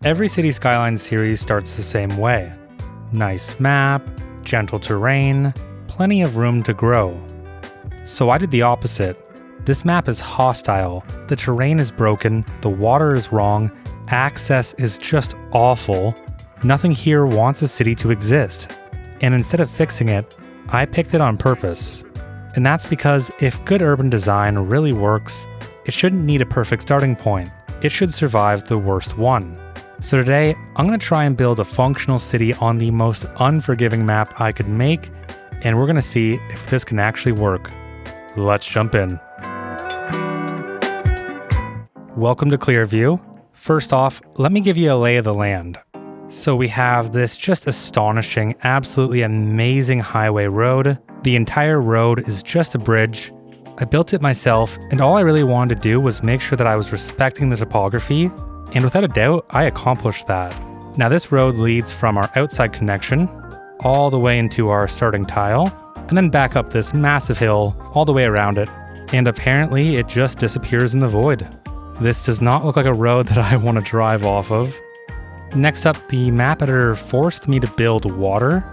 Every City Skylines series starts the same way. Nice map, gentle terrain, plenty of room to grow. So I did the opposite. This map is hostile, the terrain is broken, the water is wrong, access is just awful. Nothing here wants a city to exist. And instead of fixing it, I picked it on purpose. And that's because if good urban design really works, it shouldn't need a perfect starting point. It should survive the worst one. So today, I'm going to try and build a functional city on the most unforgiving map I could make, and we're going to see if this can actually work. Let's jump in. Welcome to Clearview. First off, let me give you a lay of the land. So we have this just astonishing, absolutely amazing highway road. The entire road is just a bridge. I built it myself, and all I really wanted to do was make sure that I was respecting the topography, and without a doubt, I accomplished that. Now this road leads from our outside connection all the way into our starting tile, and then back up this massive hill all the way around it, and apparently it just disappears in the void. This does not look like a road that I want to drive off of. Next up, the map editor forced me to build water.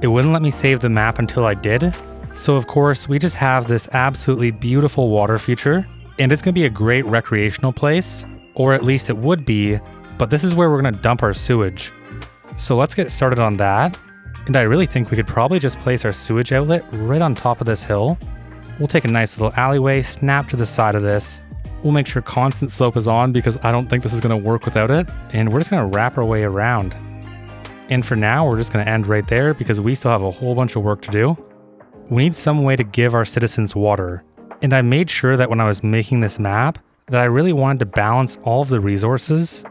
It wouldn't let me save the map until I did. So of course, we just have this absolutely beautiful water feature, and it's going to be a great recreational place, or at least it would be, but this is where we're going to dump our sewage. So let's get started on that. And I really think we could probably just place our sewage outlet right on top of this hill. We'll take a nice little alleyway, snap to the side of this. We'll make sure constant slope is on because I don't think this is going to work without it. And we're just going to wrap our way around. And for now, we're just going to end right there because we still have a whole bunch of work to do. We need some way to give our citizens water. And I made sure that when I was making this map, that I really wanted to balance all of the resources.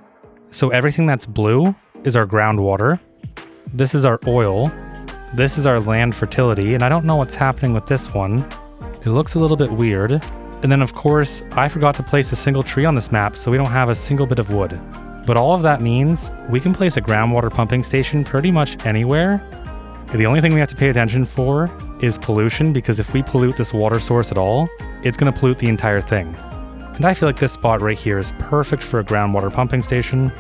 So everything that's blue is our groundwater. This is our oil. This is our land fertility. And I don't know what's happening with this one. It looks a little bit weird. And then of course, I forgot to place a single tree on this map, so we don't have a single bit of wood. But all of that means we can place a groundwater pumping station pretty much anywhere. The only thing we have to pay attention for is pollution, because if we pollute this water source at all, it's going to pollute the entire thing. And I feel like this spot right here is perfect for a groundwater pumping station.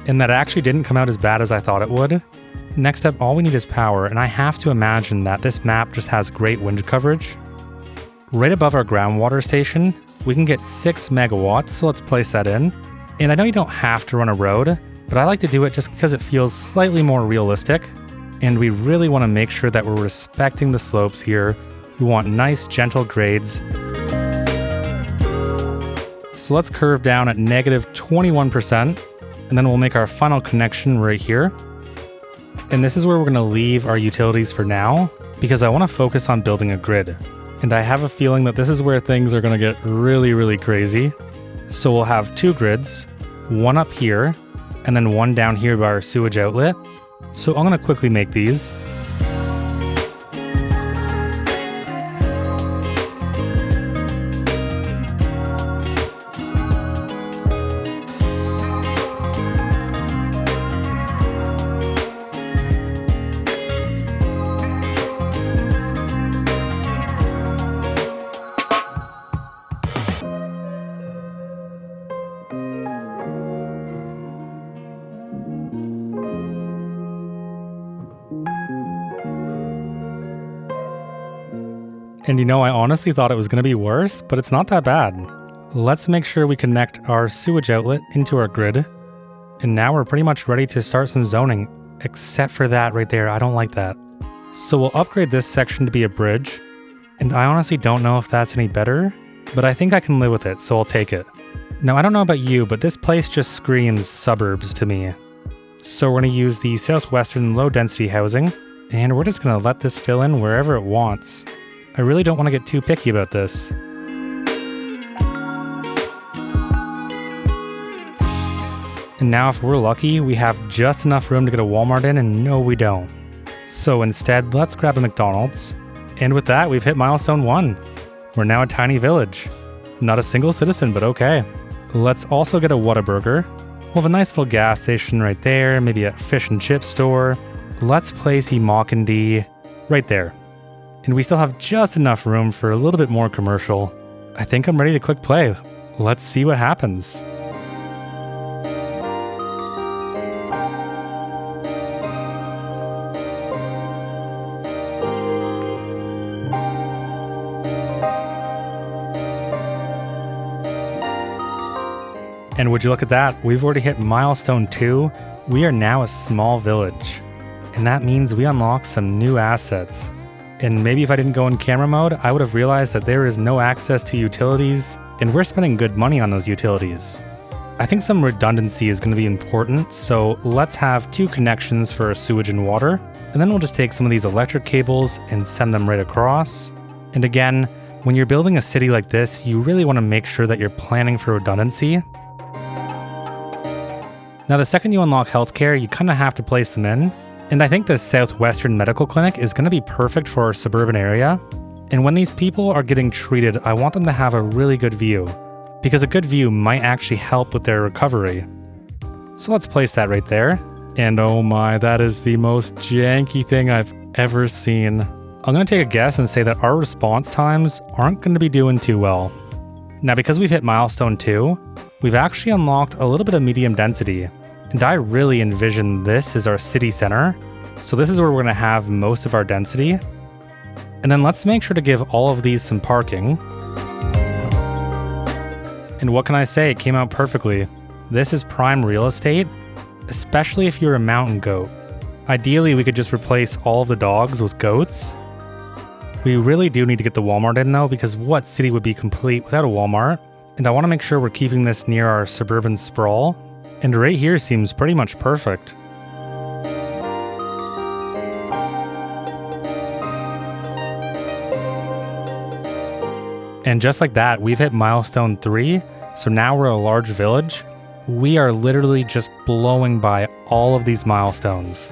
And that actually didn't come out as bad as I thought it would. Next up, all we need is power, and I have to imagine that this map just has great wind coverage. Right above our groundwater station, we can get 6 megawatts, so let's place that in. And I know you don't have to run a road, but I like to do it just because it feels slightly more realistic. And we really want to make sure that we're respecting the slopes here. We want nice, gentle grades. So let's curve down at negative 21%, and then we'll make our final connection right here. And this is where we're going to leave our utilities for now, because I want to focus on building a grid. And I have a feeling that this is where things are going to get really, really crazy. So we'll have 2 grids, one up here, and then one down here by our sewage outlet. So I'm going to quickly make these. And you know, I honestly thought it was going to be worse, but it's not that bad. Let's make sure we connect our sewage outlet into our grid. And now we're pretty much ready to start some zoning, except for that right there. I don't like that. So we'll upgrade this section to be a bridge. And I honestly don't know if that's any better, but I think I can live with it, so I'll take it. Now, I don't know about you, but this place just screams suburbs to me. So we're going to use the southwestern low-density housing, and we're just going to let this fill in wherever it wants. I really don't want to get too picky about this. And now if we're lucky, we have just enough room to get a Walmart in, and no we don't. So instead, let's grab a McDonald's. And with that, we've hit milestone 1. We're now a tiny village. Not a single citizen, but okay. Let's also get a Whataburger. We'll have a nice little gas station right there, maybe a fish and chip store. Let's place Emokandi right there. And we still have just enough room for a little bit more commercial. I think I'm ready to click play. Let's see what happens. And would you look at that, we've already hit milestone 2. We are now a small village. And that means we unlock some new assets. And maybe if I didn't go in camera mode, I would have realized that there is no access to utilities, and we're spending good money on those utilities. I think some redundancy is going to be important, so let's have 2 connections for sewage and water, and then we'll just take some of these electric cables and send them right across. And again, when you're building a city like this, you really want to make sure that you're planning for redundancy. Now the second you unlock healthcare, you kind of have to place them in. And I think the Southwestern Medical Clinic is going to be perfect for our suburban area. And when these people are getting treated, I want them to have a really good view, because a good view might actually help with their recovery. So let's place that right there. And oh my, that is the most janky thing I've ever seen. I'm going to take a guess and say that our response times aren't going to be doing too well. Now because we've hit milestone 2, we've actually unlocked a little bit of medium density. And I really envision this as our city center. So this is where we're going to have most of our density. And then let's make sure to give all of these some parking. And what can I say? It came out perfectly. This is prime real estate, especially if you're a mountain goat. Ideally, we could just replace all of the dogs with goats. We really do need to get the Walmart in though, because what city would be complete without a Walmart? And I want to make sure we're keeping this near our suburban sprawl. And right here seems pretty much perfect. And just like that, we've hit milestone 3. So now we're a large village. We are literally just blowing by all of these milestones.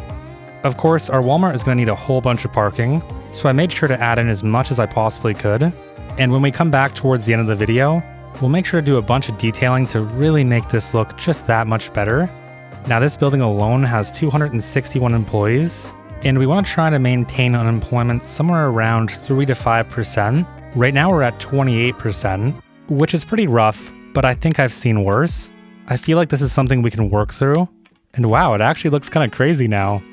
Of course, our Walmart is going to need a whole bunch of parking, so I made sure to add in as much as I possibly could. And when we come back towards the end of the video, we'll make sure to do a bunch of detailing to really make this look just that much better. Now this building alone has 261 employees, and we want to try to maintain unemployment somewhere around 3 to 5%. Right now we're at 28%, which is pretty rough, but I think I've seen worse. I feel like this is something we can work through. And wow, it actually looks kind of crazy now.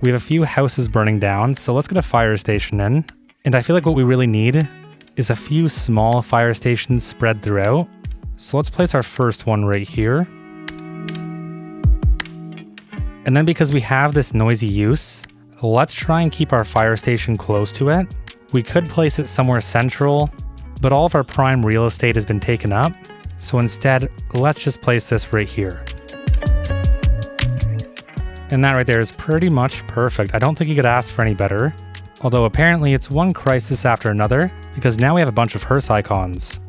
We have a few houses burning down, so let's get a fire station in. And I feel like what we really need is a few small fire stations spread throughout. So let's place our first one right here. And then because we have this noisy use, let's try and keep our fire station close to it. We could place it somewhere central, but all of our prime real estate has been taken up. So instead, let's just place this right here. And that right there is pretty much perfect. I don't think you could ask for any better. Although apparently it's one crisis after another, because now we have a bunch of hearse icons.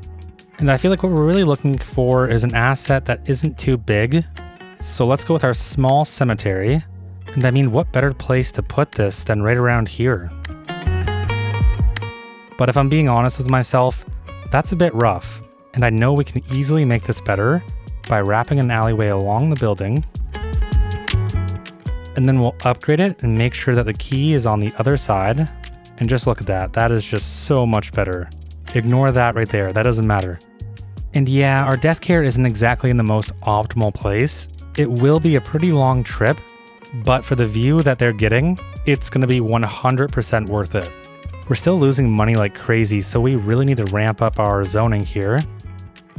And I feel like what we're really looking for is an asset that isn't too big. So let's go with our small cemetery. And I mean, what better place to put this than right around here? But if I'm being honest with myself, that's a bit rough. And I know we can easily make this better by wrapping an alleyway along the building. And then we'll upgrade it and make sure that the key is on the other side. And just look at that. That is just so much better. Ignore that right there. That doesn't matter. And yeah, our death care isn't exactly in the most optimal place. It will be a pretty long trip, but for the view that they're getting, it's going to be 100% worth it. We're still losing money like crazy, so we really need to ramp up our zoning here.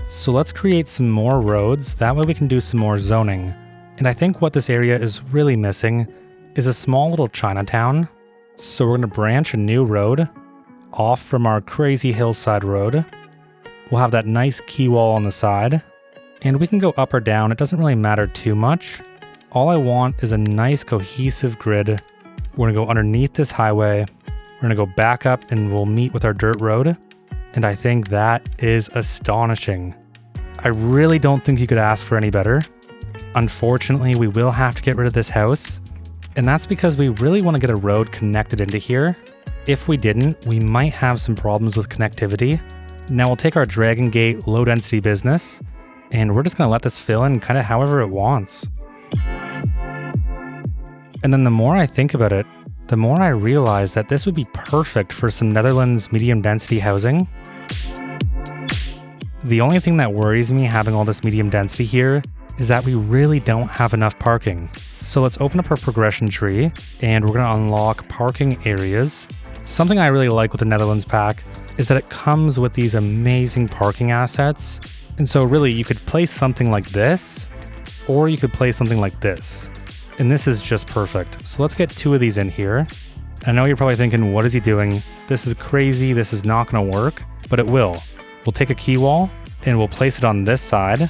So let's create some more roads. That way we can do some more zoning. And I think what this area is really missing is a small little Chinatown. So we're going to branch a new road off from our crazy hillside road. We'll have that nice quay wall on the side. And we can go up or down. It doesn't really matter too much. All I want is a nice cohesive grid. We're going to go underneath this highway. We're going to go back up and we'll meet with our dirt road. And I think that is astonishing. I really don't think you could ask for any better. Unfortunately, we will have to get rid of this house. And that's because we really want to get a road connected into here. If we didn't, we might have some problems with connectivity. Now we'll take our Dragon Gate low density business and we're just going to let this fill in kind of however it wants. And then the more I think about it, the more I realize that this would be perfect for some Netherlands medium density housing. The only thing that worries me having all this medium density here is that we really don't have enough parking. So let's open up our progression tree and we're going to unlock parking areas. Something I really like with the Netherlands pack is that it comes with these amazing parking assets. And so really you could place something like this, or you could place something like this. And this is just perfect. So let's get 2 of these in here. I know you're probably thinking, what is he doing? This is crazy, this is not gonna work, but it will. We'll take a key wall and we'll place it on this side.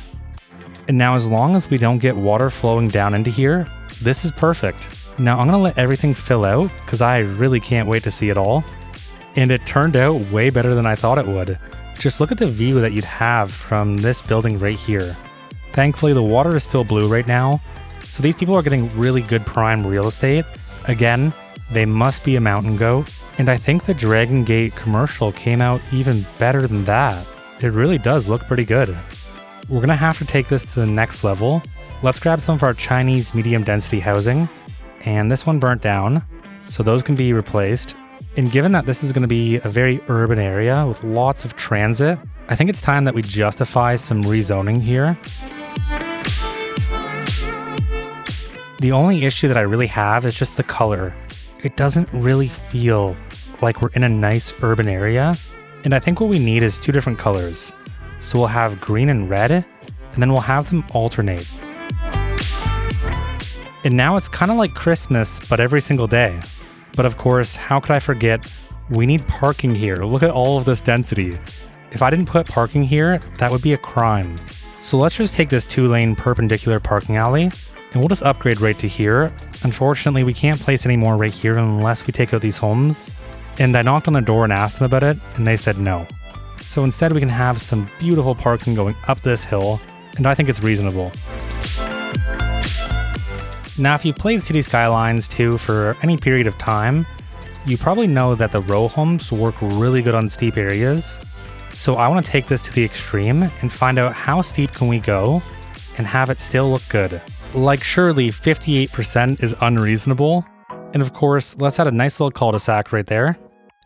And now as long as we don't get water flowing down into here, this is perfect. Now I'm gonna let everything fill out because I really can't wait to see it all. And it turned out way better than I thought it would. Just look at the view that you'd have from this building right here. Thankfully the water is still blue right now, so these people are getting really good prime real estate. Again, they must be a mountain goat, and I think the Dragon Gate commercial came out even better than that. It really does look pretty good. We're gonna have to take this to the next level. Let's grab some of our Chinese medium density housing, and this one burnt down, so those can be replaced. And given that this is going to be a very urban area with lots of transit, I think it's time that we justify some rezoning here. The only issue that I really have is just the color. It doesn't really feel like we're in a nice urban area, and I think what we need is 2 different colors. So we'll have green and red, and then we'll have them alternate. And now it's kind of like Christmas, but every single day. But of course, how could I forget? We need parking here. Look at all of this density. If I didn't put parking here, that would be a crime. So let's just take this 2-lane perpendicular parking alley, and we'll just upgrade right to here. Unfortunately, we can't place any more right here unless we take out these homes. And I knocked on the door and asked them about it, and they said no. So instead we can have some beautiful parking going up this hill, and I think it's reasonable. Now, if you've played City Skylines 2 for any period of time, you probably know that the row homes work really good on steep areas. So I want to take this to the extreme and find out how steep can we go and have it still look good. Like, surely 58% is unreasonable. And of course, let's add a nice little cul-de-sac right there.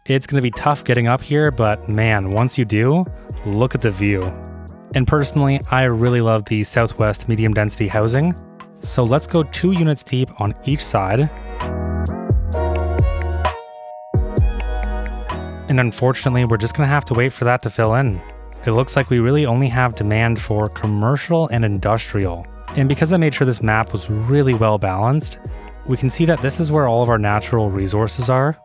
It's going to be tough getting up here, but man, once you do, look at the view. And personally, I really love the Southwest medium density housing. So let's go 2 units deep on each side. And unfortunately, we're just going to have to wait for that to fill in. It looks like we really only have demand for commercial and industrial. And because I made sure this map was really well balanced, we can see that this is where all of our natural resources are,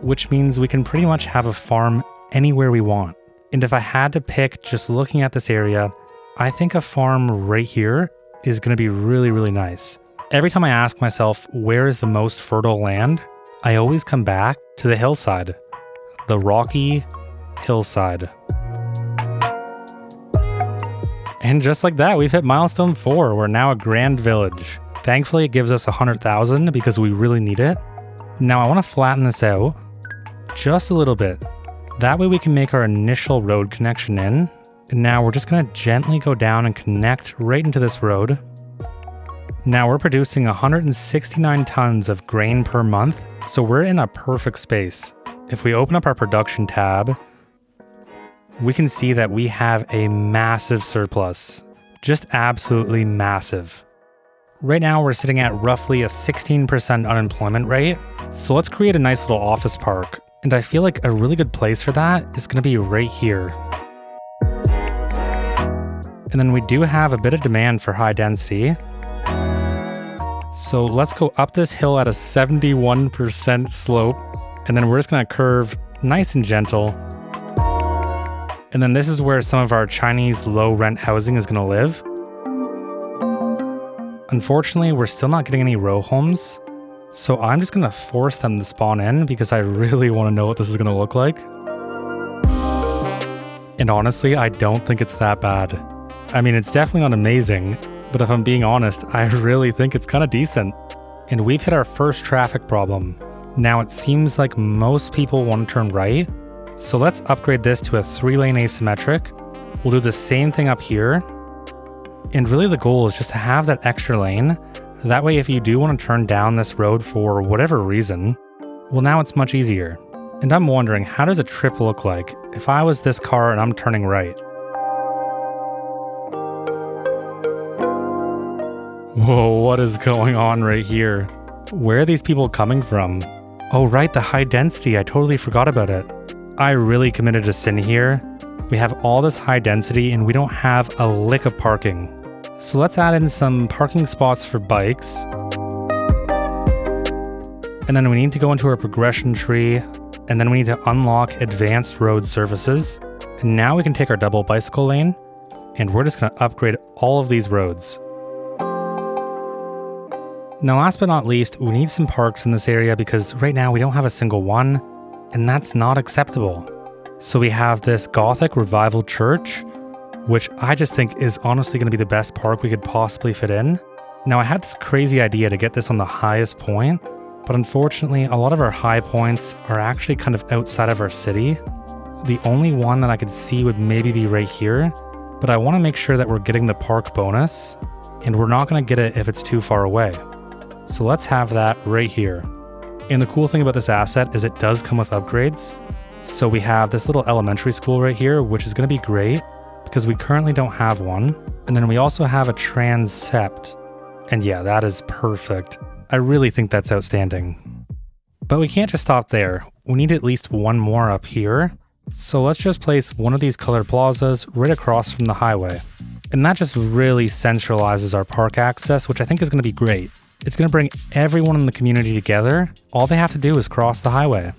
which means we can pretty much have a farm anywhere we want. And if I had to pick just looking at this area, I think a farm right here is going to be really, really nice. Every time I ask myself, where is the most fertile land? I always come back to the hillside, the rocky hillside. And just like that, we've hit milestone 4. We're now a grand village. Thankfully, it gives us 100,000 because we really need it. Now I want to flatten this out just a little bit. That way we can make our initial road connection in. And now we're just going to gently go down and connect right into this road. Now we're producing 169 tons of grain per month, so we're in a perfect space. If we open up our production tab, we can see that we have a massive surplus. Just absolutely massive. Right now we're sitting at roughly a 16% unemployment rate, so let's create a nice little office park. And I feel like a really good place for that is going to be right here. And then we do have a bit of demand for high density. So let's go up this hill at a 71% slope. And then we're just going to curve nice and gentle. And then this is where some of our Chinese low rent housing is going to live. Unfortunately, we're still not getting any row homes. So I'm just going to force them to spawn in because I really want to know what this is going to look like. And honestly, I don't think it's that bad. I mean, it's definitely not amazing, but if I'm being honest, I really think it's kind of decent. And we've hit our first traffic problem. Now it seems like most people want to turn right, so let's upgrade this to a 3-lane asymmetric. We'll do the same thing up here. And really the goal is just to have that extra lane. That way if you do want to turn down this road for whatever reason, well now it's much easier. And I'm wondering, how does a trip look like if I was this car and I'm turning right? Whoa, what is going on right here? Where are these people coming from? Oh right, the high density, I totally forgot about it. I really committed a sin here, We have all this high density and we don't have a lick of parking. So let's add in some parking spots for bikes. And then we need to go into our progression tree, and then we need to unlock advanced road surfaces. And now we can take our double bicycle lane, and we're just going to upgrade all of these roads. Now, last but not least, we need some parks in this area because right now we don't have a single one, and that's not acceptable. So we have this Gothic Revival Church, which I just think is honestly going to be the best park we could possibly fit in. Now, I had this crazy idea to get this on the highest point, but unfortunately, a lot of our high points are actually kind of outside of our city. The only one that I could see would maybe be right here, but I want to make sure that we're getting the park bonus, and we're not going to get it if it's too far away. So let's have that right here. And the cool thing about this asset is it does come with upgrades. So we have this little elementary school right here, which is going to be great because we currently don't have one. And then we also have a transept. And yeah, that is perfect. I really think that's outstanding. But we can't just stop there. We need at least one more up here. So let's just place one of these colored plazas right across from the highway. And that just really centralizes our park access, which I think is going to be great. It's going to bring everyone in the community together. All they have to do is cross the highway.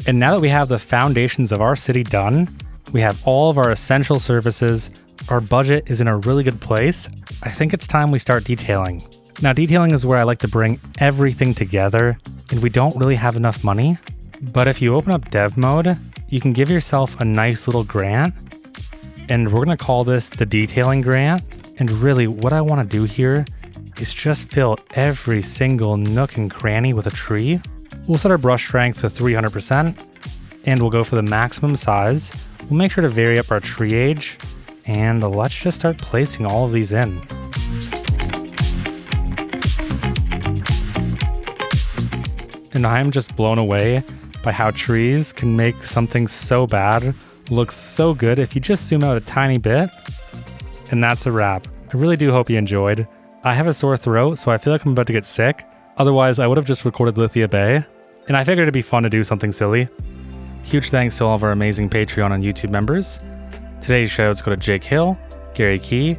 And now that we have the foundations of our city done, we have all of our essential services, our budget is in a really good place, I think it's time we start detailing. Now, detailing is where I like to bring everything together, and we don't really have enough money. But if you open up dev mode, you can give yourself a nice little grant, and we're going to call this the detailing grant. And really what I want to do here is just fill every single nook and cranny with a tree. We'll set our brush strength to 300%, and we'll go for the maximum size. We'll make sure to vary up our tree age, and let's just start placing all of these in. And I'm just blown away by how trees can make something so bad look so good if you just zoom out a tiny bit. And that's a wrap. I really do hope you enjoyed. I have a sore throat, so I feel like I'm about to get sick. Otherwise, I would have just recorded Lithia Bay. And I figured it'd be fun to do something silly. Huge thanks to all of our amazing Patreon and YouTube members. Today's shoutouts go to Jake Hill, Gary Key,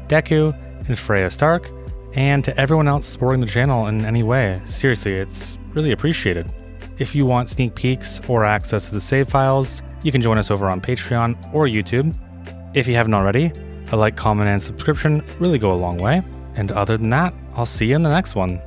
Deku, and Freya Stark, and to everyone else supporting the channel in any way. Seriously, it's really appreciated. If you want sneak peeks or access to the save files, you can join us over on Patreon or YouTube. If you haven't already, a like, comment, and subscription really go a long way. And other than that, I'll see you in the next one.